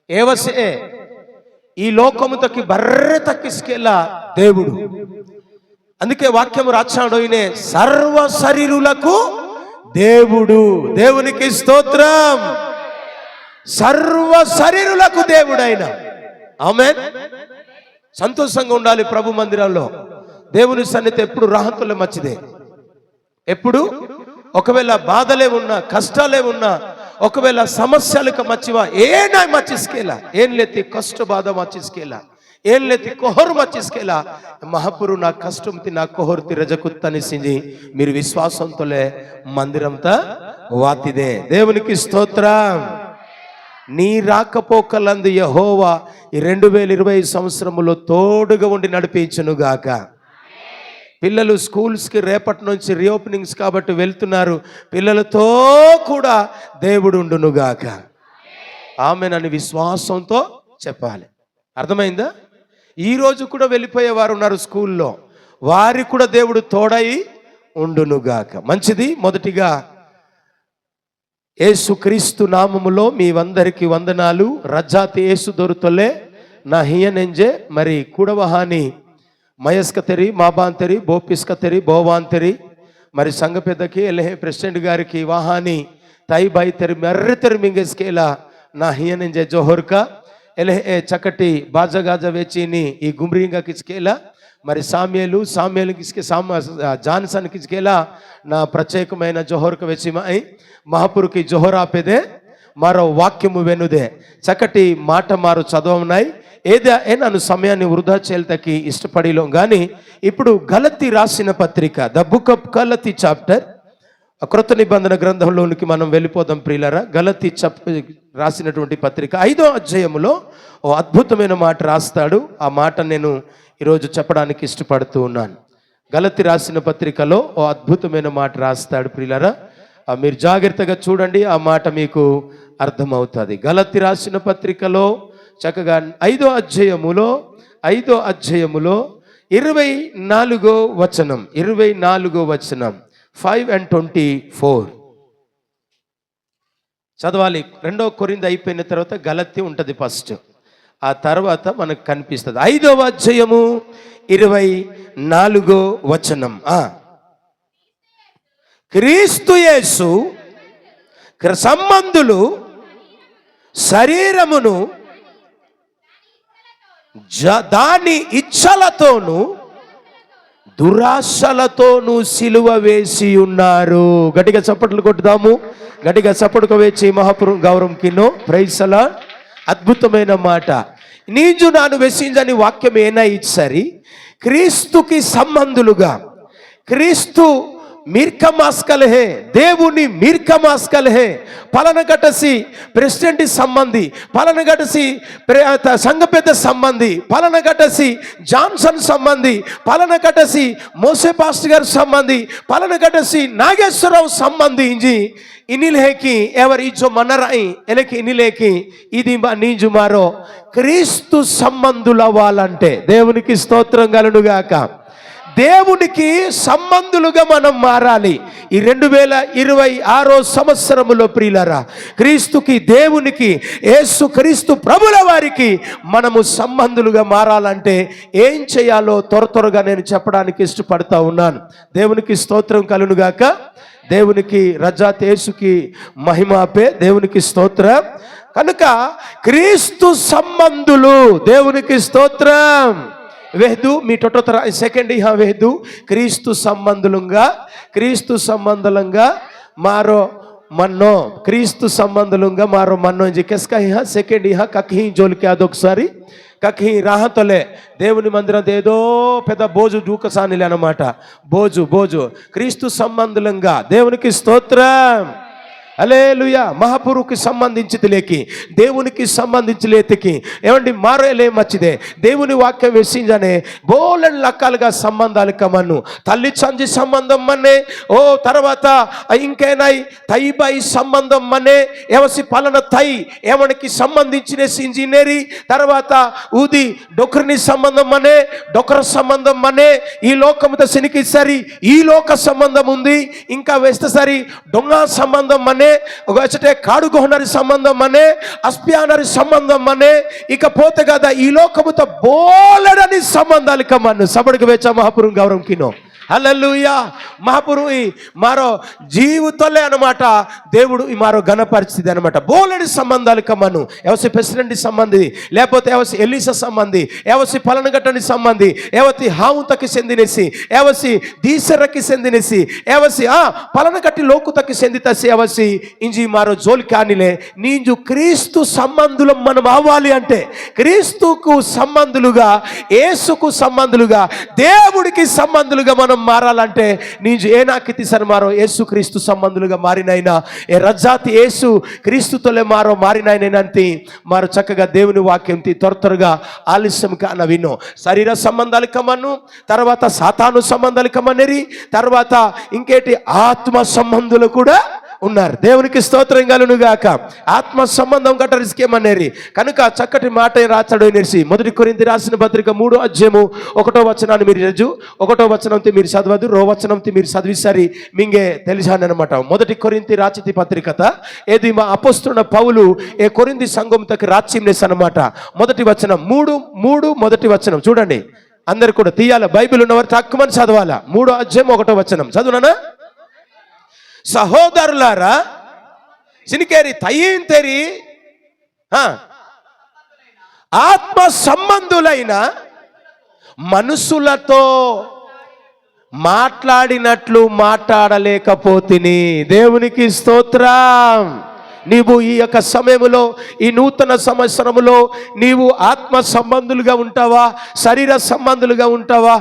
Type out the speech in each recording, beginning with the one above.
ఏవసే ఈ లోకము తక్కి బర్రె తక్కిసుకెళ్ళ దేవుడు. అందుకే వాక్యము రాచాడు, ఈయనే సర్వ శరీరులకు దేవుడు. దేవునికి స్తోత్రం. సర్వ శరీరులకు దేవుడు ఆయన. ఆమేన్. సంతోషంగా ఉండాలి ప్రభు మందిరంలో. దేవుని సన్నిధి ఎప్పుడు రాహతులే మంచిదే. ఎప్పుడు ఒకవేళ బాధలే ఉన్నా, కష్టాలే ఉన్నా, ఒకవేళ సమస్యలకు మచ్చివా ఏనా మచ్చిస్కేలా, ఏం లేతి కష్ట బాధ మచ్చిస్కేలా, ఏం లేతి కొహరు మచ్చిస్కేలా మహాపురు నా కష్టంతి నా కొహరుతి రజకుత్తనిసింది మీరు విశ్వాసంతోలే మందిరంతా వాతిదే. దేవునికి స్తోత్రం. నీ రాకపోకలందు యెహోవా ఈ 2020 సంవత్సరములో తోడుగా ఉండి నడిపించునుగాక. పిల్లలు స్కూల్స్కి రేపటి నుంచి రీఓపెనింగ్స్ కాబట్టి వెళ్తున్నారు. పిల్లలతో కూడా దేవుడు ఉండునుగాక. ఆమెనని విశ్వాసంతో చెప్పాలి. అర్థమైందా? ఈరోజు కూడా వెళ్ళిపోయే వారు ఉన్నారు స్కూల్లో, వారికి కూడా దేవుడు తోడై ఉండునుగాక. మంచిది. మొదటిగా యేసుక్రీస్తు నామములో మీవందరికీ వందనాలు. రజాతి యేసు దొరుతొలే నా హియనెంజే మరి కూడవహాని మయస్కతెరి మాబాంతెరి బోపిస్కతెరి బోవాంతెరి మరి సంఘ పెద్దకి ఎల్హే ప్రెసిడెంట్ గారికి వాహాని తై బైతెరి మెర్రెతెరి మింగేసుకేలా నా హియనెంజే జోహర్కా ఎల్హే చక్కటి బాజగాజ వేచిని ఈ గుమ్రింగా కిచ్కేలా మరి సామ్యేలు కిస్కే జాన్సన్ కిచ్కేలా నా ప్రత్యేకమైన జోహర్క వెచ్చిమై మహాపురుకి జోహర్ ఆపేదే మరో వాక్యము వెనుదే చక్కటి మాట మారు చదవమున్నాయి. ఏదే నన్ను సమయాన్ని వృధా చేయలకి ఇష్టపడిలో కానీ ఇప్పుడు గలతీ రాసిన పత్రిక ద బుక్ ఆఫ్ గలతీ చాప్టర్ క్రొత్త నిబంధన గ్రంథంలోనికి మనం వెళ్ళిపోదాం ప్రియులారా. గలతీ రాసినటువంటి పత్రిక 5వ అధ్యాయములో ఓ అద్భుతమైన మాట రాస్తాడు. ఆ మాట నేను ఈరోజు చెప్పడానికి ఇష్టపడుతూ ఉన్నాను. గలతీ రాసిన పత్రికలో ఓ అద్భుతమైన మాట రాస్తాడు ప్రియులారా. మీరు జాగ్రత్తగా చూడండి, ఆ మాట మీకు అర్థమవుతుంది. గలతీ రాసిన పత్రికలో చక్కగా 5వ అధ్యాయములో 24వ వచనం 5 and 24 చదవాలి. 2వ కొరింథీ అయిపోయిన తర్వాత గలతీ ఉంటుంది ఫస్ట్, ఆ తర్వాత మనకు కనిపిస్తుంది. 5వ అధ్యాయము 24వ వచనం. క్రీస్తు యేసు సంబంధులు శరీరమును దాని ఇచ్చలతోను దురాశలతోను సిలువ వేసి ఉన్నారు. గట్టిగా చప్పట్లు కొట్టుదాము. గట్టిగా చప్పట్లు వేసి మహాపురు గౌరవం కిన్నో ప్రైసలా. అద్భుతమైన మాట. నీజు నాను వెసింజని వాక్యం ఏనా ఇచ్చరి క్రీస్తుకి సంబంధులుగా క్రీస్తు మీర్కమాస్కల్ హే, దేవుని మీర్కమాస్కల్ హే. పలనగటసి ప్రెసిడెంట్ సంబంధి, పలనగటసి సంఘ పెద్ద సంబంధి, పలనగటసి జాన్సన్ సంబంధి, పలనగటసి మోసే పాస్టర్ గారి సంబంధి, పలనగటసి నాగేశ్వరరావు సంబంధించి ఇనిలేకి ఎవరు ఇచ్చో మనరాయి ఎలకి ఇనిలేకి ఇది నీజు మారో క్రీస్తు సంబంధులు అవ్వాలంటే దేవునికి స్తోత్రం కలుగుగాక. దేవునికి సంబంధులుగా మనం మారాలి. ఈ 2026 సంవత్సరములో ప్రియులారా, క్రీస్తుకి దేవునికి యేసు క్రీస్తు ప్రభుల వారికి మనము సంబంధులుగా మారాలంటే ఏం చేయాలో త్వరగా నేను చెప్పడానికి ఇష్టపడతా ఉన్నాను. దేవునికి స్తోత్రం కలుగుగాక. దేవునికి రజాత్ యేసుకి మహిమాపే. దేవునికి స్తోత్రం. కనుక క్రీస్తు సంబంధులు దేవునికి స్తోత్రం. వెహదు మీ టొటోతర సెకండ్ ఇహా వెహదు క్రీస్తు సంబంధులంగా మారో మన్నో క్రీస్తు సంబంధులంగా మారో మన్నో కెస్కా ఇహా సెకండ్ ఇహా కక్హి జోలికి అదొకసారి కక్హి రాహతోలే దేవుని మందిరం ఏదో పెద్ద బోజు దూకసానిలే అన్నమాట. బోజు క్రీస్తు సంబంధులంగా దేవునికి స్తోత్రం. హల్లెలూయా. మహాపురుకి సంబంధించి లేకి దేవునికి సంబంధించి లేతికి ఏమండి మారేలే మచ్చిదే. దేవుని వాక్యం వేసింజనే బోలెన్ రకాలుగా సంబంధాలు కమన్ను తల్లి చంజి సంబంధం మనే ఓ తర్వాత ఇంకేనాయి తైబాయి సంబంధం మనే ఎవసి పలన తై ఏమనికి సంబంధించిన ఇంజనీరి తర్వాత ఊది డొక్రని సంబంధం మనే డొక్ర సంబంధం మనే ఈ లోకముతో శనికి సరి ఈ లోక సంబంధం ఉంది. ఇంకా వేస్తే సరి దొంగ సంబంధం మనే వచ్చటే కాడుగోహనరి సంబంధం అనే, అస్ప్యానరి సంబంధం అనే, ఇకపోతే కదా ఈ లోకముతో బోలెడని సంబంధాలు కమ్మను సబడికి వెచ్చ మహాపురం గౌరవం కినో. హల్లెలూయా. మహాపురు ఈ మారో జీవితంలో అనమాట దేవుడు ఈ మారో ఘనపరిస్థితి అనమాట. బోలెడి సంబంధాలు కమ్మను. ఎవసి ప్రెసిడెంట్ సంబంధి, లేకపోతే ఎవసి ఎలీస సంబంధి, ఎవసి పలనగట్టని సంబంధి, ఎవతి ಹಾವುತಕ್ಕೆ ಸೆಂದಿನೆಸಿ, ఎవసి దీసరకి సెందినేసి, ఎవసి పలనగట్టి లోకుతకి సెందితసి, ఎవసి ఇంజి మారో జోలి కానిలే. నీంజు క్రీస్తు సంబంధులు మనం అవ్వాలి అంటే, క్రీస్తుకు సంబంధులుగా, యేసుకు సంబంధులుగా, దేవుడికి సంబంధులుగా మనం మారాలంటే నీజు ఏనాకితి సరి మారో యేసు క్రీస్తు సంబంధులుగా మారినైనా, ఏ రజాతి యేసు క్రీస్తుతోలే మారో మారినైనంతి మారు చక్కగా దేవుని వాక్యం త్వరగా ఆలస్యం కాన వినో. శరీర సంబంధాలు కమ్మను, తర్వాత సాతాను సంబంధాలు కమ్మనేరి, తర్వాత ఇంకేటి ఆత్మ సంబంధులు కూడా ఉన్నారు. దేవునికి స్తోత్రం కలుగును గాక. ఆత్మ సంబంధం గట్ట రిస్కేమనేరి కనుక చక్కటి మాట రాచడు నేర్చి 1 కొరింథీ రాసిన పత్రిక 3వ అధ్యాయము 1వ వచనాన్ని మీరు రజు 1వ వచనంతో మీరు చదవదు, 2వ వచనంతో మీరు చదివిసరి మింగే తెలిసానమాట. 1 కొరింథీ రాచితి పత్రికత ఏది మా అపోస్తున్న పౌలు ఏ కొరింథీ సంఘంతకి రాచిమ్నేస్ అన్నమాట. 1వ వచనం 3 మొదటి వచనం చూడండి. అందరు కూడా తీయాల, బైబిల్ ఉన్నవారు తక్కువని చదవాలా. 3వ అధ్యాయం 1వ వచనం చదువునా. సహోదరులారా సినికేరి తయ్యేం తెరి ఆత్మ సంబంధులైన మనుషులతో మాట్లాడినట్లు మాట్లాడలేకపోతిని. దేవునికి స్తోత్రం. నీవు ఈ యొక్క సమయంలో, ఈ నూతన సంవత్సరములో నీవు ఆత్మ సంబంధులుగా ఉంటావా, శరీర సంబంధులుగా ఉంటావా,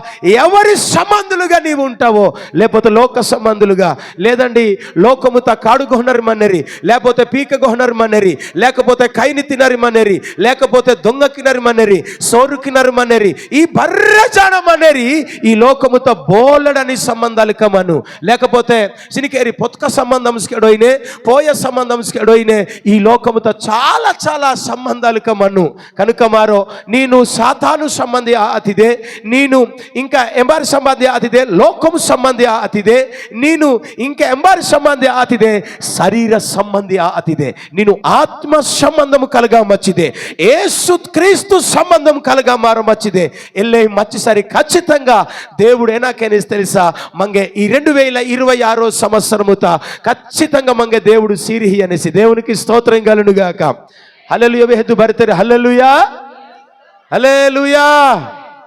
ఎవరి సంబంధులుగా నీవు ఉంటావో, లేకపోతే లోక సంబంధులుగా, లేదండి లోకముత కాడుగొహనరి మన్నెరి, లేకపోతే పీకగొహనరి మన్నెరి, లేకపోతే కైని తినరి మన్నెరి, లేకపోతే దొంగకినరి మన్నెరి, సోరుకినరి మన్నెరి, ఈ బర్రజాన మన్నెరి ఈ లోకముత బోలెడని సంబంధాలు కమను, లేకపోతే సినికేరి పొత్క సంబంధం స్కెడోయినే, పోయ సంబంధం స్కెడో ఈ లోకముతో చాలా చాలా సంబంధాలు కమను. కనుక మారో నేను సాతాను సంబంధి అతిదే, నేను ఇంకా ఎంబారి సంబంధి అతిదే, లోకము సంబంధి అతిదే, నేను ఇంకా ఎంబారి సంబంధి అతిదే, శరీర సంబంధి అతిదే. నేను ఆత్మ సంబంధము కలగా మచ్చిదే, యేసు క్రీస్తు సంబంధం కలగా మార మచ్చిదే. ఎల్లే మచ్చిసరి ఖచ్చితంగా దేవుడు ఏనాకేనేసి తెలుసా మంగే ఈ 2026 సంవత్సరముత ఖచ్చితంగా మంగే దేవుడు సిరిహి అనేసి. దేవునికి స్తోత్రం కలుగును గాక. హల్లెలూయా. వెహదు బర్తరి హల్లెలూయా హల్లెలూయా.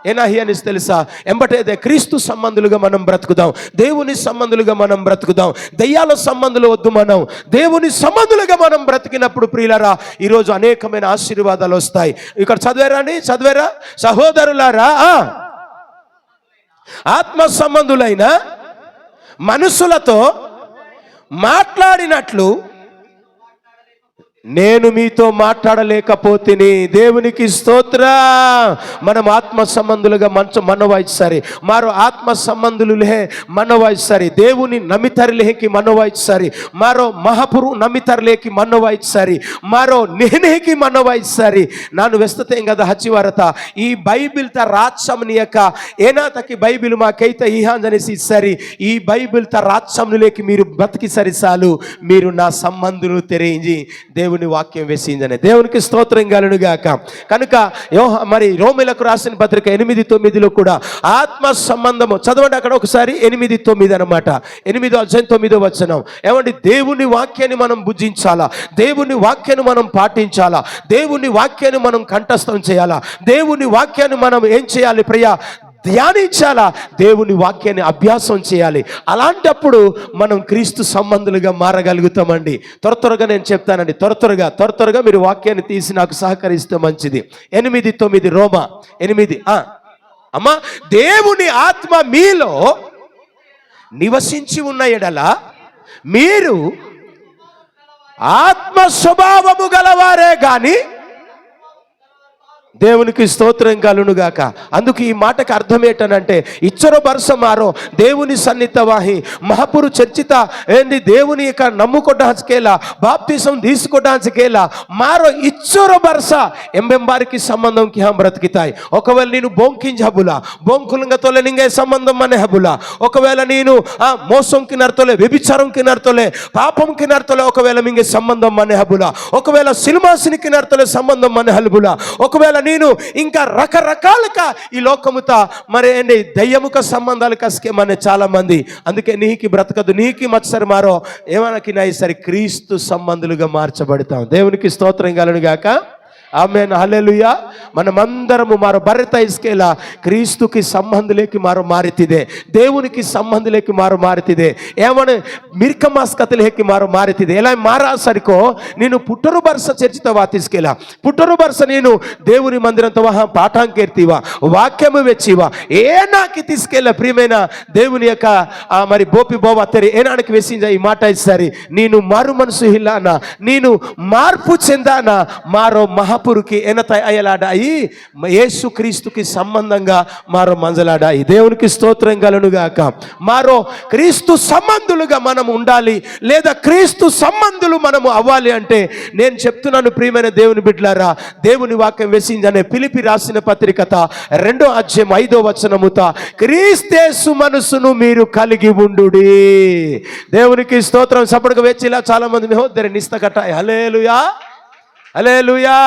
ఏనాహి అనేసి తెలుసా ఎంబటేదే క్రీస్తు సంబంధులుగా మనం బ్రతుకుదాం, దేవుని సంబంధులుగా మనం బ్రతుకుదాం. దయ్యాల సంబంధులు వద్దు, మనం దేవుని సంబంధులుగా మనం బ్రతికినప్పుడు ప్రియులారా ఈరోజు అనేకమైన ఆశీర్వాదాలు వస్తాయి. ఇక్కడ చదివారా సహోదరులారా, ఆత్మ సంబంధులైన మనుషులతో మాట్లాడినట్లు నేను మీతో మాట్లాడలేకపోతిని. దేవునికి స్తోత్రం. మనం ఆత్మ సంబంధులుగా మనవాయిసరి మారో ఆత్మ సంబంధులులే మనవాయిసరి, దేవుని నమితరలేకి మనవాయిసరి, మారో మహాపురు నమితరలేకి మనవాయిసరి, మారో ನೆಹನೆಹಿ మనవాయిసరి. ನಾನು ವ್ಯಸ್ತತೆಂ ಗದ ಹಚ್ಚಿವಾರತ ಈ ಬೈಬಿಲ್ ತ ರಾತ್ಸಮ್ನಿಯಕ ಏನಾತకి బైబిల్ మాకైతే ఈహాంజనేసి సరి ఈ బైబిల్ త రాత్సమ్నులేకి మీరు బ్రతికి సరి చాలు, మీరు నా సంబంధులు తెరేంజి దేవుని వాక్యం వేసిందనే. దేవునికి స్తోత్రం కలుగును గాక. కనుక మరి రోమీలకు రాసిన పత్రిక 8:9 కూడా ఆత్మ సంబంధము చదవండి అక్కడ ఒకసారి. 8:9 అన్నమాట. 8వ అధ్యాయం 9వ వచనం. ఏమండి, దేవుని వాక్యాన్ని మనం భుజించాలా, దేవుని వాక్యాన్ని మనం పాటించాలా, దేవుని వాక్యాన్ని మనం కంఠస్థం చేయాలా, దేవుని వాక్యాన్ని మనం ఏం చేయాలి ప్రియా, ధ్యానించాలా, దేవుని వాక్యాన్ని అభ్యాసం చేయాలి. అలాంటప్పుడు మనం క్రీస్తు సంబంధులుగా మారగలుగుతామండి. త్వరగా నేను చెప్తానండి, త్వరగా మీరు వాక్యాన్ని తీసి నాకు సహకరిస్తే మంచిది. 8:9 రోమా 8. అమ్మా, దేవుని ఆత్మ మీలో నివసించి ఉన్న ఎడల మీరు ఆత్మ స్వభావము గలవారే గాని దేవునికి స్తోత్రం కలును గాక. అందుకు ఈ మాటకు అర్థం ఏంటనంటే ఇచ్చరో బర్స మారో దేవుని సన్నిహితవాహి మహాపురు చర్చిత ఏంది దేవుని యొక్క నమ్ముకోవడానికేలా బాప్తిసం తీసుకోవడానికేలా మారో ఇచ్చరో బర్స ఎంబెంబారికి సంబంధంకి హం బ్రతికితాయి. ఒకవేళ నేను బొంకింజ్ హబులా బొంకులంగా తోలే నింగే సంబంధం అనే హబులా, ఒకవేళ నేను మోసంకి నర్తోలే వ్యభిచారంకి నర్తోలే పాపంకి నర్తోలే ఒకవేళ మింగే సంబంధం అనే హబులా, ఒకవేళ సినిమాసినికి నర్తోలే సంబంధం అనే హబులా, ఒకవేళ నేను ఇంకా రకరకాలుగా ఈ లోకముతో మరి ఏంటి దయ్యముఖ సంబంధాలు కసుకేమనే చాలా మంది. అందుకే నీకి బ్రతకదు నీకి మత్సరి మారో ఏమనకి నా ఈసారి క్రీస్తు సంబంధులుగా మార్చబడతాం. దేవునికి స్తోత్రం కలుగును గాక. ఆమేన్, హల్లెలూయా. మనమందరము మారో భర్త ఇస్కేలా క్రీస్తుకి సంబంధులేకి మారో మారితిದೆ, దేవునికి సంబంధులేకి మారో మారిತಿದೆ, ఏమని ಮಿರ್ಕಮಾಸ್ಕತಲೇకి ಮಾರೋ ಮಾರಿತಿದೆ. ఎలా మారా సరికో నేను పుట్టరు బర్స చర్చిత వాతిస్కేలా పుట్టరు బర్స నేను దేవుని మందిరంతో వహా పాఠాంకేర్తివా వాక్యము వెచ్చివా ఏనాకి తీసుకెళ్ళ ప్రియమైన దేవుని యొక్క మరి బోపి బోవా తెరి ఏనానికి వెసింజ ఈ మాట ఇస్తారి నేను మారు మనసు హిల్లానా నేను మార్పు చెందానా మారో మహాపురుకి ఎనత అయ్యలాడాయి యేసు క్రీస్తుకి సంబంధంగా మారో మంజలాడాయి. దేవునికి స్తోత్రం కలుగును గాక. మారో క్రీస్తు సంబంధులుగా మనం ఉండాలి, లేదా క్రీస్తు సంబంధులు మనము అవ్వాలి అంటే నేను చెప్తున్నాను ప్రియమైన దేవుని బిడ్డలారా, దేవుని వాక్యం వెసింజనే ఫిలిప్పి రాసిన పత్రికత 2వ అధ్యాయం 5వ వచనముత క్రీస్తేసు మనసును మీరు కలిగి ఉండుడి. దేవునికి స్తోత్రం. సపడకు వెచ్చిలా చాలా మంది మెహోద్దరి నిస్తకట హల్లెలూయా హల్లెలూయా.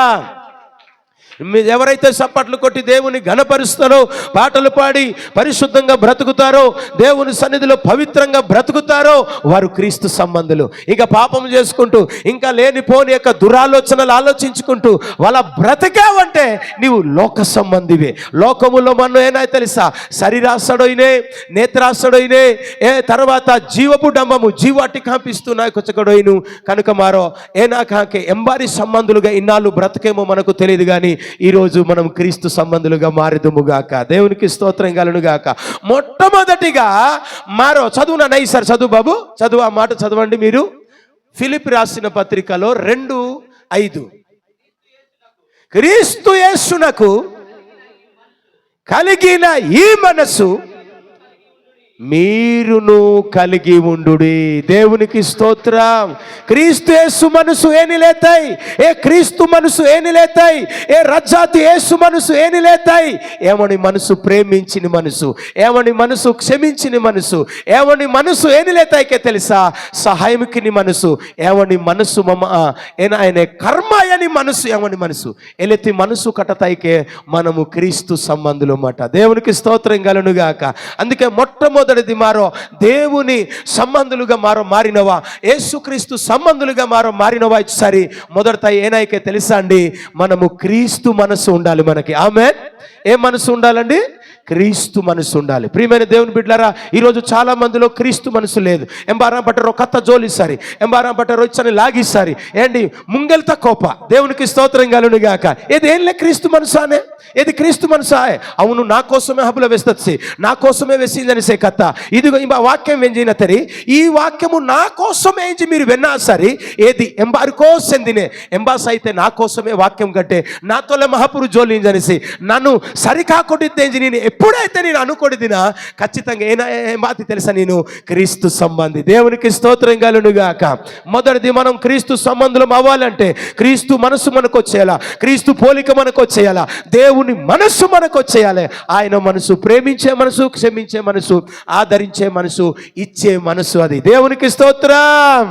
ఎవరైతే చప్పట్లు కొట్టి దేవుని ఘనపరుస్తారో పాటలు పాడి పరిశుద్ధంగా బ్రతుకుతారో దేవుని సన్నిధిలో పవిత్రంగా బ్రతుకుతారో వారు క్రీస్తు సంబంధులు. ఇక పాపం చేసుకుంటూ ఇంకా లేనిపోని యొక్క దురాలోచనలు ఆలోచించుకుంటూ వాళ్ళ బ్రతికావంటే నీవు లోక సంబంధివే. లోకములో మనం ఏనా తెలుసా శరీరాసడోయినే నేత్రాసడోయినే ఏ తర్వాత జీవపు డంబము జీవాటి కాంపిస్తున్నాయి కొచ్చకడోయిను కనుక మారో ఏనా కాకే ఎంబారి సంబంధులుగా ఇన్నాళ్ళు బ్రతకేమో మనకు తెలియదు, కానీ ఈరోజు మనం క్రీస్తు సంబంధులుగా మారిదుముగాక. దేవునికి స్తోత్రం కలుగును గాక. మొట్టమొదటిగా మారో చదువునా నై సార్ చదువు బాబు చదువు ఆ మాట చదవండి మీరు. ఫిలిప్పి రాసిన పత్రికలో 2:5 క్రీస్తు యేసునకు కలిగిన ఈ మనసు మీరును కలిగి ఉండుడి. దేవునికి స్తోత్రం. క్రీస్తు యేసు మనసు ఏని లేతాయి ఏ క్రీస్తు మనసు ఏని లేతాయి ఏ రజ్జాతి యేసు మనసు ఏని లేతాయి ఏమని మనసు ప్రేమించిన మనసు ఏమని మనసు క్షమించిన మనసు ఏమని మనసు ఏని లేతాయికే తెలుసా సహాయముకిని మనసు ఏమని మనసు మమ ఆయన కర్మయని మనసు ఏమని మనసు ఎలెతి మనసు కటతాయికే మనము క్రీస్తు సంబంధులు మాట. దేవునికి స్తోత్రం కలుగును గాక. అందుకే మొట్టమొదటిది మారో దేవుని సంబంధులుగా మారినవా యేసుక్రీస్తు సంబంధులుగా మారినవా. సరి మొదట ఏనాయికే తెలుసా అండి మనము క్రీస్తు మనసు ఉండాలి మనకి. ఆమేన్. ఏ మనసు ఉండాలండి? క్రీస్తు మనసు ఉండాలి. ప్రియమైన దేవుని బిడ్డలారా, ఈరోజు చాలా మందిలో క్రీస్తు మనసు లేదు. ఎంబారా పట్టరో కత్త జోలిసారి ఎంబారా పట్టరో ఇచ్చని లాగిసారి ఏంటి ముంగెల్త కోప. దేవునికి స్తోత్రం కలుగును గాక. ఏది ఏం లే క్రీస్తు మనసు అనే ఏది క్రీస్తు మనసా అవును నా కోసమే హబుల వేస్తది నా కోసమే వేసిందని సే కత్త ఇదిగో ఈ వాక్యం వెంజిన తరి ఈ వాక్యము నా కోసమే ఎంచి మీరు విన్నా సరి ఏది ఎంబారికో సెందినే ఎంబాస్ అయితే నా కోసమే వాక్యం కట్టే నాతోలే మహాపురు జోలింజనిసి నన్ను సరికాకొట్టిద్దేంచి నేను ఎప్పుడైతే నేను అనుకొడిదినా ఖచ్చితంగా ఏం బాతి తెలుసా నేను క్రీస్తు సంబంధి. దేవునికి స్తోత్రం కలుగును గాక. మొదటిది మనం క్రీస్తు సంబంధులం అవ్వాలంటే క్రీస్తు మనసు మనకు వచ్చేయాలా, క్రీస్తు పోలిక మనకు వచ్చేయాలా, దేవుని మనసు మనకు వచ్చేయాలి. ఆయన మనసు ప్రేమించే మనసు, క్షమించే మనసు, ఆదరించే మనసు, ఇచ్చే మనసు. అది దేవునికి స్తోత్రం.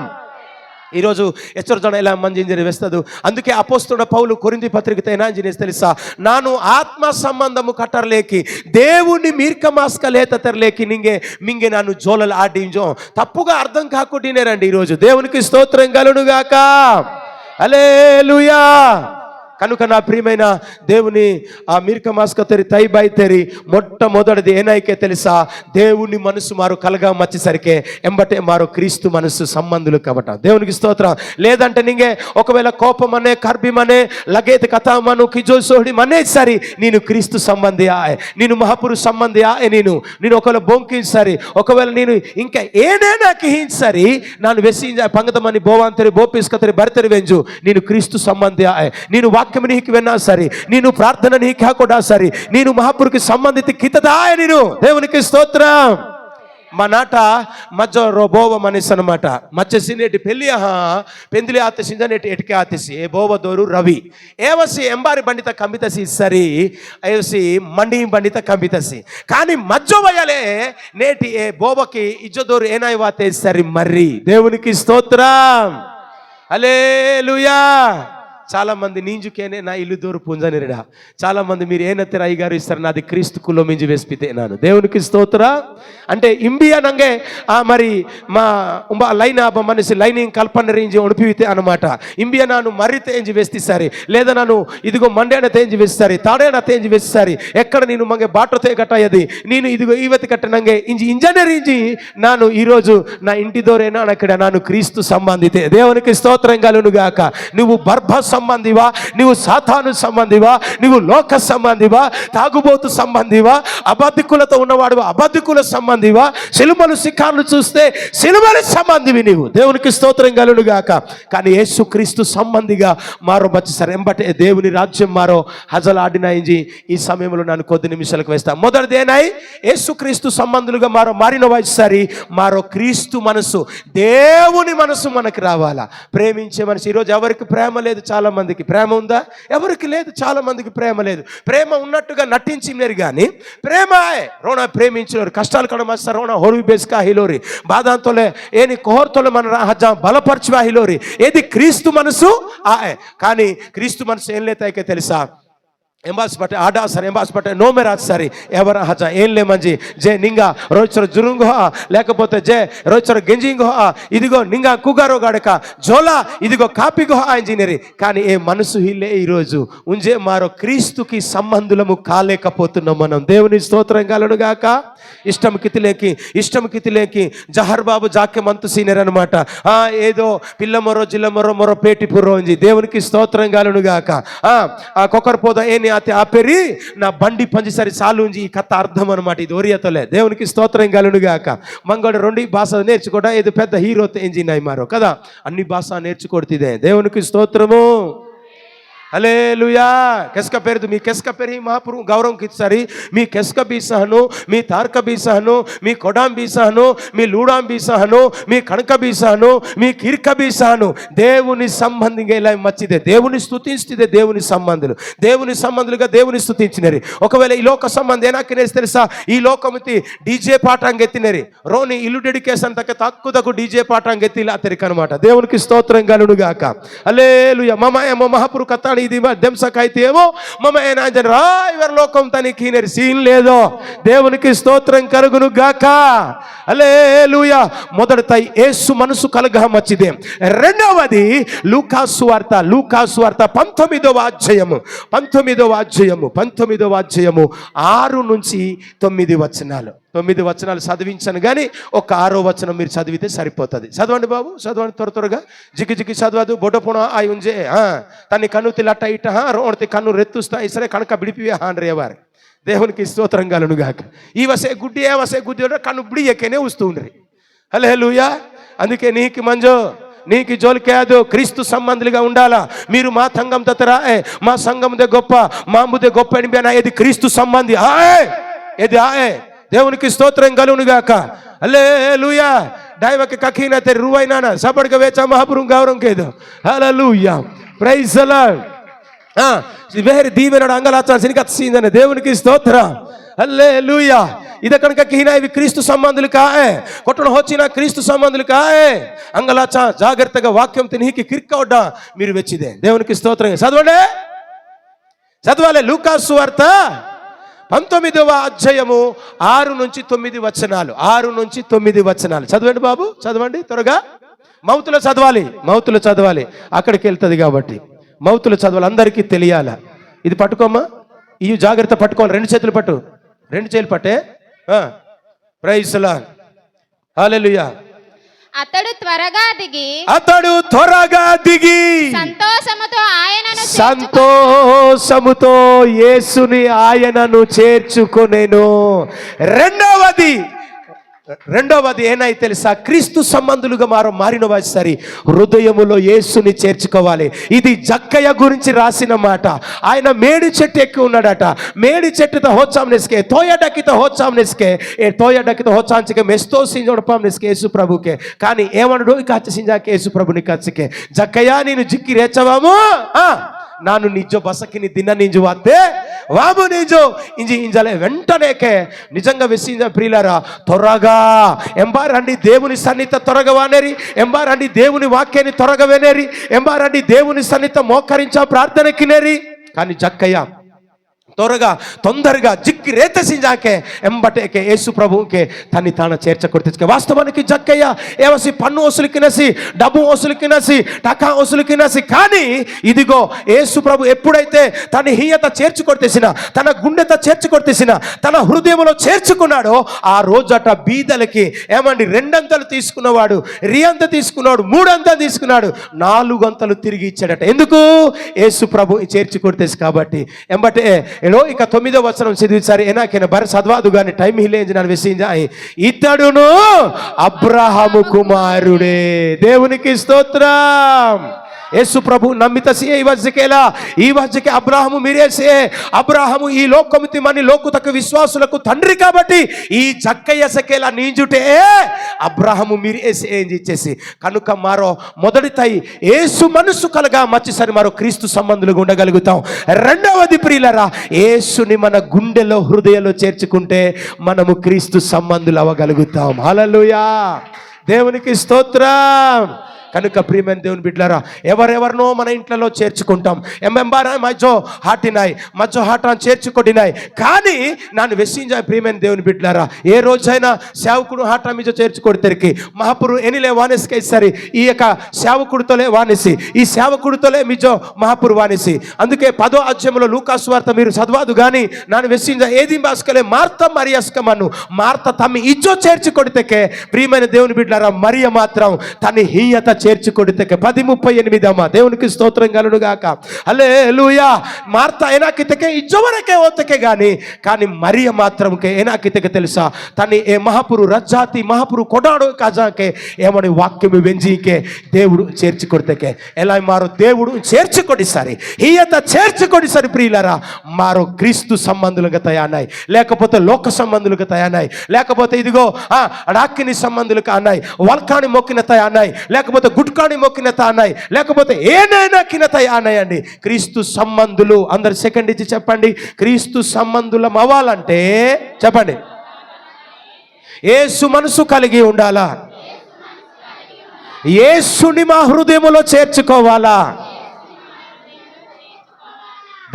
ఈరోజు ఎచ్చరజన ఎలా మంజింజరి వేస్తదు. అందుకే అపోస్తలుడ పౌలు కొరింథీ పత్రికతో ఏనాంజినేసి తెలుసా ನಾನು ಆತ್ಮ ಸಂಬಂಧము ಕಟ್ಟರ್ಲೇಕಿ దేవుని మీర్కమాస్కలేత తెరలేకి మింగే ನಾನು జోలలు ఆడించో తప్పుగా అర్థం కాకుండానేరండి ఈరోజు. దేవునికి స్తోత్రం కలుగును గాక. హల్లెలూయా. కనుక నా ప్రియమైన దేవుని ఆ మీర్కమాస్క తెరి తైబాయి తెరి మొట్టమొదటిది ఏనాయికే తెలుసా దేవుని మనసు మారు కలగా మచ్చేసరికే ఎంబటే మారు క్రీస్తు మనసు సంబంధులు కాబట. దేవునికి స్తోత్రం. లేదంటే నింగే ఒకవేళ కోపమనే కర్బిమనే లగేత కథామను కిజో సోడి మనే సరి నేను క్రీస్తు సంబంధి నేను మహాపురు సంబంధి నేను ఒకవేళ బొంకించరి ఒకవేళ నేను ఇంకా ఏనేనా కిహించరి ನಾನು వెసింజ పంగతమని బోవాంతరి బోపిస్కతరి బర్తరి వెంజు నేను క్రీస్తు సంబంధి నేను ವಾಕ್ಯಮ ನೀಕಿ ವಿన్నా ಸರಿ, ನೀನು ಪ್ರಾರ್ಥನೆ ನೀಕಿ ಹಾಕೋಡಾ ಸರಿ, ನೀನು ಮಹಾಪುರುకి ಸಂಬಂಧಿತ ಕಿತದಾಯ ನೀನು. దేవునికి స్తోత్రం. మా నాట మధ్య బోవ మనిషి అనమాట. మధ్య సినేటి పెళ్లి పెందిలి ఆతసి నేటి ఎటికే ఆతసి ఏ బోవ దోరు రవి ఏవసి ఎంబారి బండిత కంబితసి సరి ఏవసి మండి బండిత కంబితసి కానీ మధ్య వయలే నేటి ఏ బోవకి ఇజ్జదోరు ఏనాయి వాతే సరి మర్రి. దేవునికి స్తోత్రం. హల్లెలూయా. చాలా మంది నీంజుకేనే నా ఇల్లు దూరు పుంజనిరిడా. చాలా మంది మీరు ఏనత్తే రాయి గారు ఇస్తారు నాది క్రీస్తు కులో మింజి వేసిపితే నాను. దేవునికి స్తోత్ర. అంటే ఇంబియా నంగే మరి మా లైన్ మనిషి లైనింగ్ కల్పన రేంజి ఉడిపితే అనమాట. ఇంబియా నాను మర్రితే ఎంజి వేస్తిసారి, లేదా నాను ఇదిగో మండేన తేంజి వేస్తారు, తాడేన తేంజి వేస్తారు. ఎక్కడ నేను మంగే బాటతే కట్టయ్యది నేను ఇదిగో ఈవతి కట్టనంగే ఇంజి ఇంజనీర్ ఇంజి నాను ఈరోజు నా ఇంటి దోరేనా అక్కడ నాను క్రీస్తు సంబంధితే. దేవునికి స్తోత్రం కలుగును గాక. నువ్వు బర్భ సంబంధివా, నువ్వు సాతాను సంబంధివా, నువ్వు లోక సంబంధివా, తాగుబోతు సంబంధివా, అబద్ధికులతో ఉన్నవాడు అబద్ధికుల సంబంధివా, సిలువలు శిఖాలను చూస్తే సిలువల సంబంధివి నీవు. దేవునికి స్తోత్రం కలుగును గాక. కానీ యేసుక్రీస్తు సంబంధిగా మారో వచ్చేసారు ఎంబటే దేవుని రాజ్యం మారో హజలాడిన ఇంజి ఈ సమయంలో నన్ను కొద్ది నిమిషాలకు వేస్తా. మొదటిదేనై యేసుక్రీస్తు సంబంధులుగా మారిన వచ్చేసరి మారో క్రీస్తు మనసు, దేవుని మనసు మనకు రావాలా. ప్రేమించే మనసు. ఈరోజు ఎవరికి ప్రేమ లేదు, చాలా మందికి ప్రేమ ఉందా? ఎవరికి లేదు. చాలా మందికి ప్రేమ లేదు. ప్రేమ ఉన్నట్టుగా నటించినారు కానీ ప్రేమ రోణ ప్రేమించినారు. కష్టాలు కడమస్తారు రోణ హోరు బేస్కా హిలోరి బాధాంతోలే ఏని కోహర్తోలే మన రాజా బలపరచువా హిలోరి. ఏది క్రీస్తు మనసు కానీ క్రీస్తు మనసు ఏం లేతాయికే తెలుసా? ఎంబాస్ పట్టే ఆడా సరే ఎంబాస్ పట్టే నోమే రాజు సరి ఎవర హజా ఏం లే మంచి జే నింగా రోచర జురుంగో లేకపోతే జే రోచర గెంజింగో ఇదిగో నింగా కుగారో గాడక జోలా ఇదిగో కాపిగో ఇంజనీరి. కానీ ఏ మనసు హిల్లే ఈరోజు ఉంజే మారో క్రీస్తుకి సంబంధులము కాలేకపోతున్నాం మనం. దేవుని స్తోత్రం కలుగును గాక. ఇష్టం కితిలేకి జహర్ బాబు జాకే మంతు సీనియర్ అనమాట. ఏదో పిల్ల మొరో జిల్ల మొరో పేటి పుర్రోంజి. దేవునికి స్తోత్రం కలుగును గాక. కొకర్ పోదా ఏని ఆపేరి నా బండి పంచిసరి సాలుంజి ఈ కథ అర్థం అనమాట. ఇది ఒరియతలే. దేవునికి స్తోత్రం కలుగును గాక. మంగళ రెండు భాష నేర్చుకోవడం ఇది పెద్ద హీరో ఎంజిన్ అయి మారో కదా. అన్ని భాష నేర్చుకోడుతిదే. దేవునికి స్తోత్రము. హల్లెలూయా. కెస్క పేరు మీ కెస్క పేరు ही महाप्रभु गौरव की सारी मी केस्क भी सहनो, मी तारक भी सहनो, मी कोडाम भी सहनो, मी लूडाम भी सहनो, मी कणक भी सहनो, मी కిర్క भी सहनो. దేవుని సంబంధిగా ఇలా మచ్చిదే. దేవుని స్తుతించితే దేవుని సంబంధులుగా దేవుని స్తుతించినరి. ఒకవేళ ఈ లోక సంబంధం ఏనాకనేసి తెలుసా? ఈ లోకముతి డీజే పాఠంగా ఎత్తినరి రోని ఇల్లు డెడికేషన్ తక్క తక్కువకు డీజే పాఠంగా ఎత్తి ఇలా తెరికనమాట. దేవునికి స్తోత్రం కలుగును గాక. హల్లెలూయా. మమ మహాపురు కత్తాడి ఇది దెంసకైతే ఏమో మమ ఏనాజన రా ఇవర్ లోకం తనికి సీన్ లేదో. దేవునికి స్తోత్రం కలుగును గాక. హల్లెలూయా. మొదటిది యేసు మనసు కలగ మచ్చిదే. రెండవది లూకాసు వార్త 19వ అధ్యాయము 6 నుంచి 9 వచనాలు. 9 వచనాలు చదివించాను కానీ ఒక 6వ వచనం మీరు చదివితే సరిపోతుంది. చదవండి బాబు, చదవండి త్వరగా. జికి చదవదు బొడపుణ ఆయి ఉంజే తన్ని కన్ను తిలట్ట ఇట రోణతి కన్ను రెత్తుస్తా ఇసరే కనుక బిడిపివే హాన్ రేవారు. దేవునికి స్తోత్రం కలుగును గాక. ఈ వసే గుడ్డి కన్ను బిడి ఎక్కనే వస్తుండ్రి. హల్లెలూయా. అందుకే నీకు మంజో నీకు జోలికేదు క్రీస్తు సంబంధులుగా ఉండాలా. మీరు మా సంఘం తతరా మా సంఘందే గొప్ప మాంబుదే గొప్ప అనిపినా ఏది క్రీస్తు సంబంధి ఏది దేవునికి స్తోత్రం కలుగును గాక. హల్లెలూయా. డైవకి కఖీనా తెరి రువైనానా సబడ్గా వేచా మహాపురం గౌరవం కేదు. హల్లెలూయా. Praise the Lord. వేరే దీవెనడు అంగలాచాల్సిన కత్సిందనే. దేవునికి స్తోత్రం. హల్లెలూయా. ఇది కనుక కిహినా ఇవి క్రీస్తు సంబంధులు కాయే కొట్టడం వచ్చిన క్రీస్తు సంబంధులు కాయే అంగలాచ జాగ్రత్తగా వాక్యం తినికి కిర్కవడ్డా మీరు వెచ్చిదే. దేవునికి స్తోత్రం. చదవాలి లూకాసు వార్త 19వ అధ్యాయము 6 నుంచి 9 వచనాలు. 6 నుంచి 9 వచనాలు చదవండి బాబు, చదవండి త్వరగా. మౌతులో చదవాలి. అక్కడికి వెళ్తుంది కాబట్టి మౌతులో చదవాలి. అందరికీ తెలియాల. ఇది పట్టుకోమ్మా. ఈ జాగ్రత్త పట్టుకోవాలి. 2 చేతులు పట్టు. 2 చేతులు పట్టే. Praise the Lord. హల్లెలూయా. అతడు త్వరగా దిగి సంతోషముతో యేసుని ఆయనను చేర్చుకొనెను. రెండవది రెండవది ఏనై తెలుసా, క్రీస్తు సంబంధులుగా మారిన వారి సరి హృదయములో యేసుని చేర్చుకోవాలి. ఇది జక్కయ్య గురించి రాసిన మాట. ఆయన మేడి చెట్టు ఎక్కి ఉన్నాడట. మేడి చెట్టుతో హోచాంనిస్కే తోయడకితో హోచాంనిస్కే ఏ తోయడకితో హోచాంచికే మెస్తో సింజోడపాంనిస్కే యేసు ప్రభుకే. కానీ ఏమనడు ఇక సింజాకే యేసు ప్రభుని కచ్చికే జక్కయ్య ನೀನು ಜಿಕ್ಕಿ ರೇಚವಾಮು ನಾನು ನಿಜ ಬಸಕಿನಿ ದಿನ ನಿಂಜು ವಾತೆ వాము నిజో ఇంజి ఇంజలే వెంటనేకే నిజంగా విశ్చించ ప్రియులారా త్వరగా ఎంబారండి దేవుని సన్నిహిత త్వరగా వానేరి, ఎంబారండి దేవుని వాక్యాన్ని త్వరగా వినేరి, ఎంబారండి దేవుని సన్నిహిత మోకరించా ప్రార్థనకినేరి. కానీ జక్కయ్య తొందరగా జిక్కి రేతసింజాకే ఎంబటేకే యేసు ప్రభువుకే తన్ని తాను చేర్చకొడితే. వాస్తవానికి జక్కయ్య ఏవసి పన్ను వసూలుకినసి, డబ్బు వసూలుకినసి, టకా వసూలుకినసి. కానీ ఇదిగో యేసు ప్రభు ఎప్పుడైతే తన హీయత చేర్చుకొడితేసిన, తన గుండెత చేర్చుకొడితేసిన, తన హృదయంలో చేర్చుకున్నాడో ఆ రోజట బీదలకి ఏమండి 2 అంతలు తీసుకున్నవాడు, రియంత తీసుకున్నాడు, 3 అంతలు తీసుకున్నాడు, 4 అంతలు తిరిగి ఇచ్చాడట. ఎందుకు? యేసు ప్రభు చేర్చుకొడితేసి కాబట్టి. ఎంబటే ఏడో ఇక 9వ వచనం చదివించారు. ఏనాకైనా బర చదవాదు కానీ టైం హిలేంచి నన్ను విసిజాయి. ఇతడును అబ్రహాము కుమారుడే. దేవునికి స్తోత్రం. యేసు ప్రభు నమ్మితసి ఈ వజ్జకే అబ్రాహము మీరేసే. అబ్రాహము ఈ లోకమితి మని లోకుతకు విశ్వాసులకు తండ్రి కాబట్టి ఈ జక్కయ్య సకేలా నీంజుటే అబ్రాహము మీరేసే ఇచ్చేసి కనుక మారో మొదటి తై యేసు మనసు కలగా మచ్చిసరి మరో క్రీస్తు సంబంధులుగా ఉండగలుగుతాం. రెండవది ప్రియులరా, యేసుని మన గుండెలో హృదయంలో చేర్చుకుంటే మనము క్రీస్తు సంబంధులు అవ్వగలుగుతాం. హల్లెలూయా, దేవునికి స్తోత్రం. కనుక ప్రియమైన దేవుని బిడ్డలారా, ఎవరెవరినో మన ఇంట్లో చేర్చుకుంటాం. ఎంబెంబారాయ్ మజ్జో హాటినాయ్ మజ్జో హాటాన్ చేర్చుకొడినాయ్. కానీ నన్ను వెస్సింజాయ్ ప్రియమైన దేవుని బిడ్డలారా, ఏ రోజైనా సేవకుడు హాటా మిజో చేర్చుకొడితేరికి మహాపురు ఎనిలే వానేసికే సరి ఈ యొక్క సేవకుడితోలే వానేసి, ఈ సేవకుడితోలే మిజో మహాపురు వానేసి. అందుకే 10వ అధ్యాయంలో లూకాసు వార్త మీరు చదవదు కానీ నన్ను వెస్సింజా ఏది బాస్కలే మార్త మరియస్కమను మార్త తమ్మి ఇజ్జో చేర్చుకొడితేకే ప్రియమైన దేవుని బిడ్డలారా, మరియ మాత్రం తన హీయత చేర్చుకొడితే 10:38 దేవునికి స్తోత్రం కలుగును గాక. హల్లెలూయా. మార్త ఏనాకితకే ఇజ్జవరకే ఓతకే కానీ మరియ మాత్రంకే ఏనాకితకే తెలుసా తని ఏ మహాపురు రజ్జాతి మహాపురు కొడాడు కాజాకే ఏమని వాక్యము వెంజీకే దేవుడు చేర్చుకొడితే ఎలా మారో దేవుడు చేర్చుకొడి సరి హీయత చేర్చుకొడి సరి ప్రియులారా మారో క్రీస్తు సంబంధులుగా తయారనాయి, లేకపోతే లోక సంబంధులుగా తయారనాయి, లేకపోతే ఇదిగో అడాకిని సంబంధులుగా అన్నాయి, వల్కాని మొక్కిన తయారనాయి, లేకపోతే గుట్కాని మొక్కిన తానాయి, లేకపోతే ఏనైనా కినతాయి అన్నాయండి. క్రీస్తు సంబంధులు అందరు సెకండ్ ఇచ్చి చెప్పండి. క్రీస్తు సంబంధులం అవ్వాలంటే చెప్పండి, యేసు మనసు కలిగి ఉండాలా, యేసుని మా హృదయములో చేర్చుకోవాలా.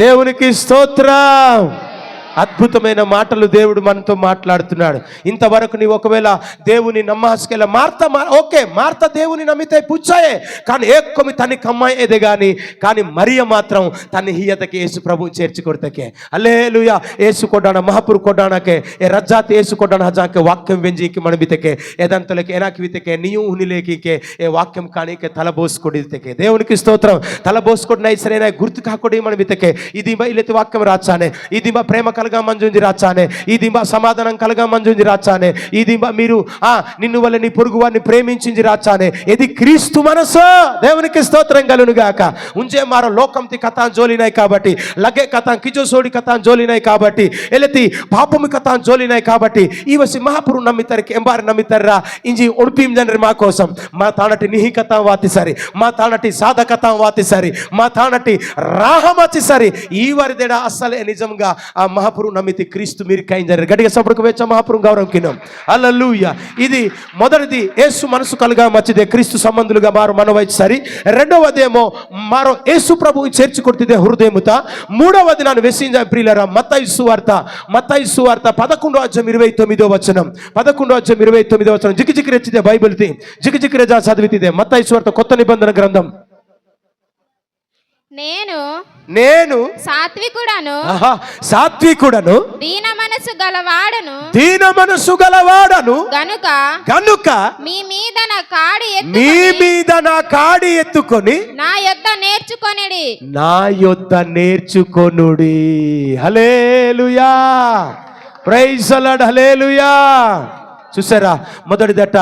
దేవునికి స్తోత్రం. అద్భుతమైన మాటలు దేవుడు మనతో మాట్లాడుతున్నాడు. ఇంతవరకు నీవు ఒకవేళ దేవుని నమ్మాసుకెళ్ళ ఓకే మార్త దేవుని నమ్మితే పుచ్చాయే కానీ ఏకొమి తన కమ్మాయేదే కానీ మరియ మాత్రం తన హీయతకి యేసు ప్రభు చేర్చుకొడతకే. హల్లెలూయా. యేసు కొడాన మహాపురు కొడానకే ఏ రజ్జాతి యేసు కొడాన హజాకే వాక్యం వెంజీకి మనబితకే ఏదంతలకి ఏనాకి వితకే నీయు ಹುನಿಲೇಕಿಕೆ ఏ వాక్యం కానీకే తలబోసుకొడితకే. దేవునికి స్తోత్రం. తలబోసుకొడిన సరైన గుర్తు కాకొడి మనబితకే ఇది ఇల్లెత్తి వాక్యం రాచానే, ఇది ప్రేమ కలగా మంజుంది రాచానే, ఇది సమాధానం కలగా మంజుంది రాచానే, ఇది మీరు నిన్ను వల్ల నీ పొరుగు వారిని ప్రేమించింది రాచానే. ఇది క్రీస్తు మనసు. దేవునికి స్తోత్రం కలుగును గాక. ఉంజే మారో లోకంతి కథాన్ జోలినాయి కాబట్టి, లగే కథాన్ కిజోసోడి కథాన్ జోలినాయి కాబట్టి, ఎలతి పాపము కథాన్ జోలినాయి కాబట్టి ఈ వసి మహాపురు నమ్మితారికి ఎంబారి నమ్మితారా ఇంజి ఒడిపిం జనరి మా కోసం మా తానటి నిహి కథాం వాతి సరి, మా తానటి సాధ కథాం వాతి సరి, మా తానటి రాహమచి సరి ఈ వారిదేడా అస్సలే నిజంగా ఆ మహాపురు నమ్మితి క్రీస్తు మీరు కైంజారు గట్టిగా సపడుకు వెచ్చ మహాపురు గౌరవం కినం. హల్లెలూయా. ఇది మొదటిది యేసు మనసు కలుగా మచ్చిదే క్రీస్తు సంబంధులుగా మారు మనవైతే సరి. రెండవదేమో మారో యేసు ప్రభు చేర్చుకొడితే హృదయముత. మూడవది నన్ను వెస్సింజా ప్రియులారా మత్తయి సువార్త 11వ అధ్యాయం 29వ వచనం 11వ అధ్యాయం 29వ వచనం జికిజికి రెచ్చిదే బైబిల్ తి జికిజికి రెజా చదివితే మత్తయి సువార్త కొత్త నిబంధన గ్రంథం. నేను సాత్వికుడను దీన మనసు గలవాడను గనుక మీ మీద నా కాడి ఎత్తుకొని నా యొద్ద నేర్చుకొనుడి. Hallelujah. Praise the Lord. Hallelujah. చూసారా, మొదటిదట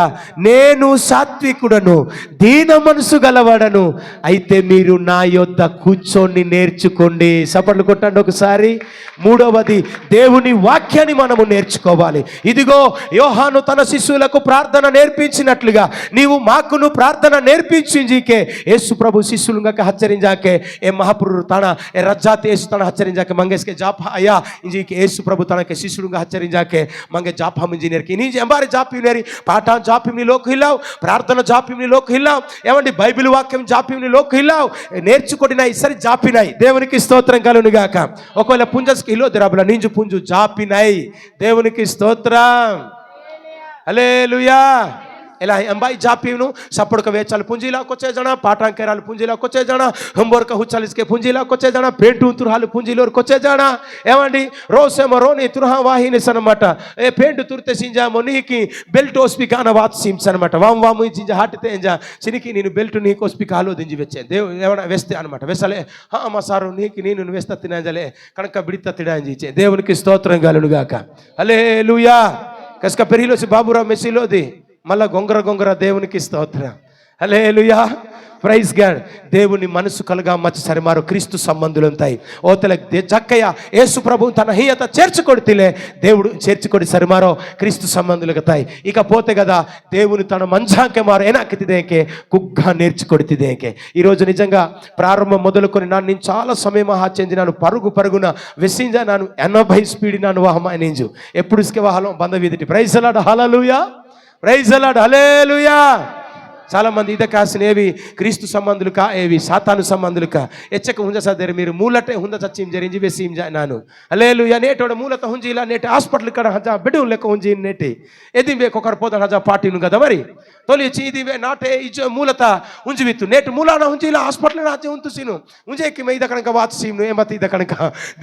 నేను సాత్వికుడను, దీన మనసు గలవాడను, అయితే మీరు నా యొద్ద కూర్చొని నేర్చుకోండి. సపట్లు కొట్టండి ఒకసారి. మూడవది దేవుని వాక్యాన్ని మనము నేర్చుకోవాలి. ఇదిగో యోహాను తన శిష్యులకు ప్రార్థన నేర్పించినట్లుగా నీవు మాకును ప్రార్థన నేర్పించింజికే యేసు ప్రభు శిష్యులుగా హెచ్చరించాకే ఏ మహాపురు తన ఏ రజ్జాతి యేసు తన హెచ్చరించాకే మంగేస్కే జాప అయ్యా ఇంజికి యేసు ప్రభు తనకి శిష్యులుగా హెచ్చరించాకే మంగే జాప ఇంజనీర్కి నీ ఎంబారి జాపినేరి పాఠ జాపిని లోకి హిల్లావు, ప్రార్థన జాపిని లోకి హిల్లావు, ఏమండి బైబిల్ వాక్యం జాపిని లోకి హిల్లావు, నేర్చుకొడినాయి సరి జాపినాయి. దేవునికి స్తోత్రం కలుగును గాక. ఒకవేళ పుంజస్కి హిలో దిరాబుల నింజు పుంజు జాపినాయి. దేవునికి స్తోత్రం. హల్లెలూయా. ఎలా अंबाई जापीनु सपड़ का वेचाल पुंजीला कोचे जाना, पाटां केराल पुंजीला कोचे जाना, हंबोर का हुचालिस के पुंजीला कोचे जाना, पेंटू तुरहाल पुंजीलोर कोचे जाना, एवंडी रोसे मरोनी तुरहा वाहिनी सनमट ए पेंटू तुरते सिंजा मोनी की बेल्ट ओस्पी काना वात सिम सनमट वाम वाम जिंजा हाटते enja सिनिकी नीनु बेल्ट नी कोस्पी कालो दिंजी वेचे देव एवना वेस्ते अनमट वेसले हा मसारो नीकी नीनु वेस्ता तिनांजले कणक बिडिता तिडांजीचे దేవునికి స్తోత్రం కలుగును గాక. హల్లెలూయా. కస్క పెరిలో సి బాబురా మెసిలోది మళ్ళా గొంగర దేవునికి స్తోత్రం. హల్లెలూయా. Praise God. దేవుని మనసు కలగా మచ్చ సరిమారు క్రీస్తు సంబంధులు ఉంటాయి. ఓతల జక్కయ్య యేసు ప్రభు తన హీయత చేర్చుకొడితిలే దేవుడు చేర్చుకొడి సరిమారో క్రీస్తు సంబంధులుగతాయి. ఇకపోతే కదా దేవుని తన మంచాంకే మారు ఏనాకితిదేకే కుగ్గా నేర్చుకొడితిదేకే. ఈరోజు నిజంగా ప్రారంభం మొదలుకొని నేను చాలా సమయం చెంది ನಾನು పరుగున వెసింజ ನಾನು 80 స్పీడ్ ನಾನು వాహమానింజు ఎప్పుడు ఇసుకే వాహనం బంద వీధిటి. ప్రైజ్ అలాడ్ హల్లెలూయా. ప్రైజ్ అలాడ్ హల్లెలూయా. చాలా మంది ఇదే కాసినేవి క్రీస్తు సంబంధులు కా ఏవి సాతాను సంబంధులు కా ఎచ్చక hunja sadere మీరు మూలటే hunja చచ్చిం జరించి వెసిం నాను. హల్లెలూయా. నేటోడ మూలత hunji ఇలా నేట హాస్పిటల్ కడ హజా బెడు లెక్క hunji నేటి ఎది బే కొకర్ పోద హజా పార్టీను కదా మరి తోలి చీది బే నాటే ఇజ మూలత hunji వితు నేట మూలాన hunji ఇలా హాస్పిటల్ రాజే ఉంతు సిను hunje కి మే ఇద కనక వాచ్ సిను ఏమతి ఇద కనక.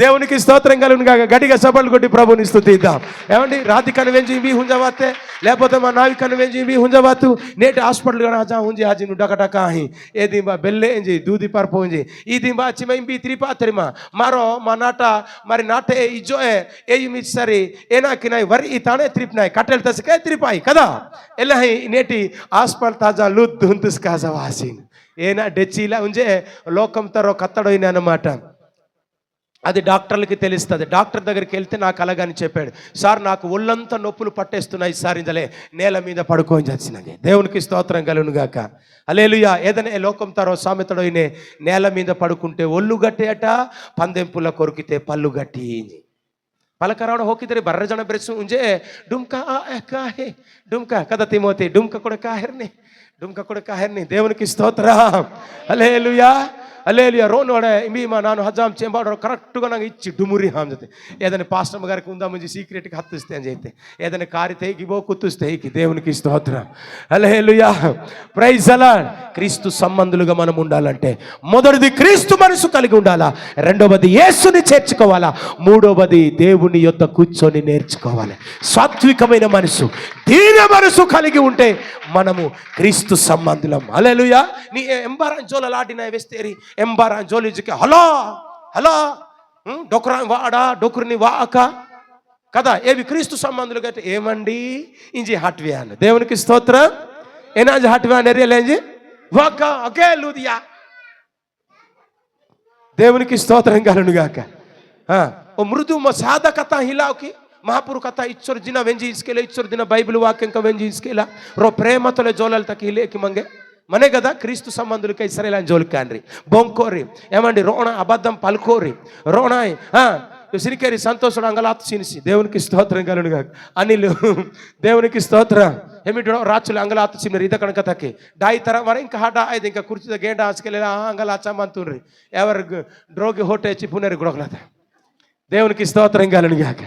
దేవునికి స్తోత్రం కలుగును గాక. గడిగా సబల్ కొట్టి ప్రభుని స్తుతిద్దాం. ఏమండి రాధికను వెంజి వి hunja వాతే లేకపోతే మా నావికను వెంజి వి hunja వాతు నేట హాస్పిటల్ राजा हुंजी हाजी नु डका डका ही ए दिंबा बेल्ले इंजी दूधी पर पोंजी ई दिंबा चिमई बी त्रिपा त्रिमा मारो मनाटा मारी नाटे इजो ए मिच सरी एना किनाई वरी इताने त्रिपनाई कटेल तस के त्रिपाई कदा एला ही नेटी आसपाल ताजा लुद हुंतस का जवासिन एना डेचीला उंजे लोकम तरो कत्तडोइना అన్నమాట. అది డాక్టర్లకి తెలుస్తుంది. డాక్టర్ దగ్గరికి వెళ్తే నాకు అలాగని చెప్పాడు, సార్ నాకు ఒళ్ళంతా నొప్పులు పట్టేస్తున్నాయి సార్, ఇంజలే నేల మీద పడుకొని చచ్చినది. దేవునికి స్తోత్రం కలుగును గాక. హల్లెలూయా. ఏదైనా లోకం తరో సామెతడోయినే నేల మీద పడుకుంటే ఒళ్ళు గట్టేట, పందెంపుల కొరికితే పళ్ళు గట్టి. పలకరావడ ಹೋಗಿದ್ರೆ ಬರ್ರ ಜನ ಬೆರೆಸು ಉಂಜೆ ಡುಮ್ಕಾ ಕಾಹೆ ಡುಮ್ಕಾ ಕದ ತಿಮೋತಿ ಡುಮ್ಕ ಕೂಡ ಕಾಹೆರ್ನಿ. దేవునికి స్తోత్రం. హల్లెలూయా. హల్లెలూయా. రోనోడే ఇమీమా నాను హజాం చెంబాడో కరెక్ట్గా నాకు ఇచ్చి డుమురి హాం జతే ఏదైనా పాస్టర్ గారికి ఉందా ముందు సీక్రెట్గా హత్తుస్తే అని చెప్తే ఏదైనా కారితే గిబో కుత్తుస్తే దేవునికి స్తోత్రం. హల్లెలూయా. ప్రైజ్ అలాడ్. క్రీస్తు సంబంధులుగా మనం ఉండాలంటే మొదటిది క్రీస్తు మనసు కలిగి ఉండాలా, రెండవది యేసుని చేర్చుకోవాలా, మూడవది దేవుని యొద్ద కూర్చొని నేర్చుకోవాలి. సాత్వికమైన మనసు, దీన మనసు కలిగి ఉంటే మనము క్రీస్తు సంబంధులం. హల్లెలూయా. నీ ఎంబారాన్ జోలలాడిన వేస్తేరి ఎంబారాన్ జోలిజికి హలో డొకరా వాడా డొకురిని వాక కదా ఏవి క్రీస్తు సంబంధులు గట్ట ఏమండి ఇంజి హట్వ్యాన్. దేవునికి స్తోత్రం. ఏనాజి హట్వ్యాన్ ఎరియలేంజి వాక ఒకే లూదియా. దేవునికి స్తోత్రం కలుగును గాక. ఓ మృదు సాదా కథ హిలావుకి महापुर कथा इच्छर जिना वेंजी इसकेला इच्छर दिना बाइबल वाक्యం का वेंजी इसकेला रो ప్రేమతోలే జోలల్ తకి లేకి మంగే మనే కదా క్రీస్తు సంబంధులకై సరేలా జోల్కాన్రి బొంకోరి ఏమండి రోణ అబద్ధం పలుకోరి రోణాయ్ సిరికేరి సంతోషుడు అంగలాత్ సినిసి. దేవునికి స్తోత్రం కలుగును గాక. అనిల్ దేవునికి స్తోత్రం. ఏమిటో రాచులు అంగలాత్ సిమిరి ఇద కనుక తక్కి డాయి తర వర ఇంకా హాట ఐదు ఇంకా కుర్చీ గేండ ఆసుకెళ్ళి అంగలాచ మంతుండ్రి ఎవరు డ్రోగి హోటే చిప్పునేరు గుడకలత. దేవునికి స్తోత్రం కలుగును గాక.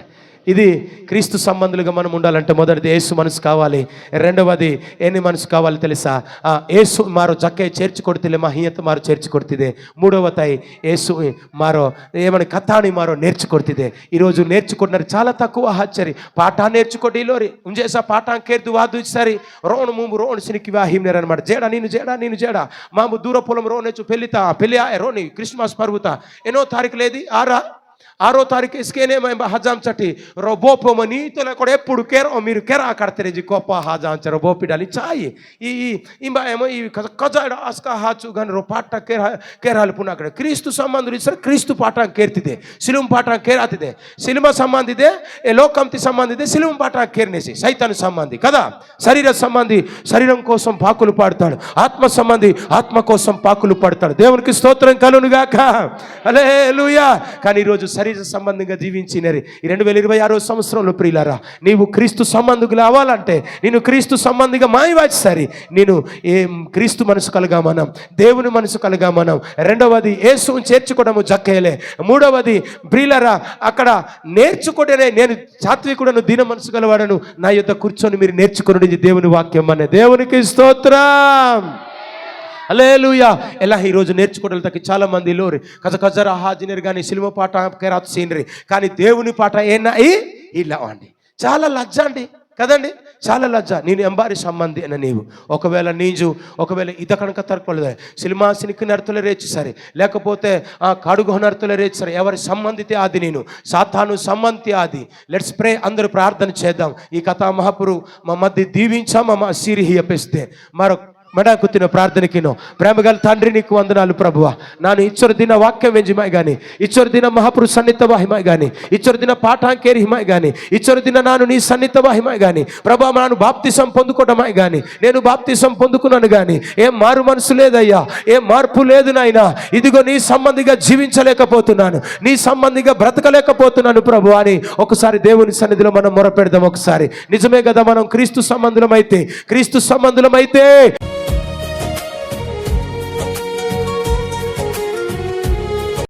ఇది క్రీస్తు సంబంధులుగా మనం ఉండాలంటే మొదటిది యేసు మనసు కావాలి, రెండవది ఎన్ని మనసు కావాలి తెలుసా, యేసు మారో జక్కే చేర్చి కొడుతులే మహియత మారు చేర్చి కొడుతుంది, మూడవతాయి యేసు మారో ఏమని కథాని మారో నేర్చి కొడుతుంది. ఈరోజు నేర్చుకుంటున్నారు చాలా తక్కువ ఆశ్చర్య పాఠ నేర్చుకోటి లోరి ఉంజేసా పాఠ కేర్దు వాదు సరి రోణు మూము రోణు సినికి వాహిమ్నేరు అనమాట. నేను జేడా మాము దూర పొలం రోనేచు పెళ్లితా పెళ్లి రోని క్రిస్మస్ పర్వుతా ఎన్నో తారీఖు లేది ఆరా 6వ తారీఖు ఇసుకేనే హజాం చటి రొబోపమని తోల కూడా ఎప్పుడు మీరు కేరా కడతారే జీ కోప హజాం చ రొబోపిడాలి చాయి ఈ ఏమో ఈ కజాడ అస్కా హాచు గన్ రో పాట కేరాలు పునా అక్కడ క్రీస్తు సంబంధులు ఇస్తారు క్రీస్తు పాఠ ಕೇರ್ತಿದೆ ಸಿಲುಂ ಪಾಠ ಕೇರಾತಿದೆ ಸಿಲುಮ ಸಂಬಂಧಿದೆ లోకంతి సంబంధిదే సిలువ పాఠ కేర్నేసి సైతాను సంబంధి కదా శరీర సంబంధి శరీరం కోసం పాకులు పాడతాడు ఆత్మ సంబంధి ఆత్మ కోసం పాకులు పాడతాడు దేవునికి స్తోత్రం కలుగును గాక హల్లెలూయా కానీ ఈరోజు శరీర సంబంధంగా జీవించినరి ఈ 2026 సంవత్సరంలో ప్రియులారా నీవు క్రీస్తు సంబంధికులు అవ్వాలంటే నేను క్రీస్తు సంబంధిగా మాయవాచారి నేను క్రీస్తు మనసు కలగా మనం దేవుని మనసు కలగా మనం రెండవది యేసును చేర్చుకోవడము జక్కేలే మూడవది ప్రియులారా అక్కడ నేర్చుకోవడమే నేను సాత్వికుడను దీన మనసు గలవాడను నా యొద్ద కూర్చొని మీరు నేర్చుకుని దేవుని వాక్యం అనే దేవునికి స్తోత్రం హల్లెలూయా ఎలా ఈరోజు నేర్చుకోవడానికి చాలా మంది లోరి కజరా హాజినర్ కానీ సిలువ పాట కేరాత్ సీనరీ కానీ దేవుని పాట ఏనా ఇలా అండి చాలా లజ్జ అండి కదండి చాలా లజ్జ నేను ఎంబారి సంబంధి అన్న నీవు ఒకవేళ ఇద కనుక తరకొలదే సినిమాసినికి నర్తుల రేచి సరే లేకపోతే ఆ కాడుగు నర్తుల రేచి సరే ఎవరి సంబంధితే ఆది నేను సాతాను సంబంధి ఆది లెట్స్ ప్రే అందరూ ప్రార్థన చేద్దాం ఈ కథా మహాపురు మా మధ్య దీవించా మా సిరిహి అప్పిస్తే మరొక మడాకుతిన ప్రార్థనకినో ప్రేమగల తండ్రి నీకు వందనాలు ప్రభువా ನಾನು ಇಚ್ಚರ ದಿನ ವಾಕ್ಯ ವೆಂಜಿಮಾಯ್ ಗಾನಿ ಇಚ್ಚರ ದಿನ ಮಹಾಪುರುಷ ಸನ್ನಿಹಿತವ ಹಿಮಾಯ್ ಗಾನಿ ಇಚ್ಚರ ದಿನ ಪಾಠಾಂಕೇರಿ ಹಿಮಾಯ್ ಗಾನಿ ఇచ్చర దిన నాను నీ సన్నిహితవ హిమాయ్ గాని ప్రభా నాను బాప్తిసం పొందుకోవడమాయ్ గాని నేను బాప్తిసం పొందుకున్నాను గాని ఏం మారు మనసు లేదయ్యా ఏం మార్పు లేదు నాయనా ఇదిగో నీ సంబంధిగా జీవించలేకపోతున్నాను నీ సంబంధిగా బ్రతకలేకపోతున్నాను ప్రభు అని ఒకసారి దేవుని సన్నిధిలో మనం మొరపెడదాం ఒకసారి నిజమే కదా మనం క్రీస్తు సంబంధులమైతే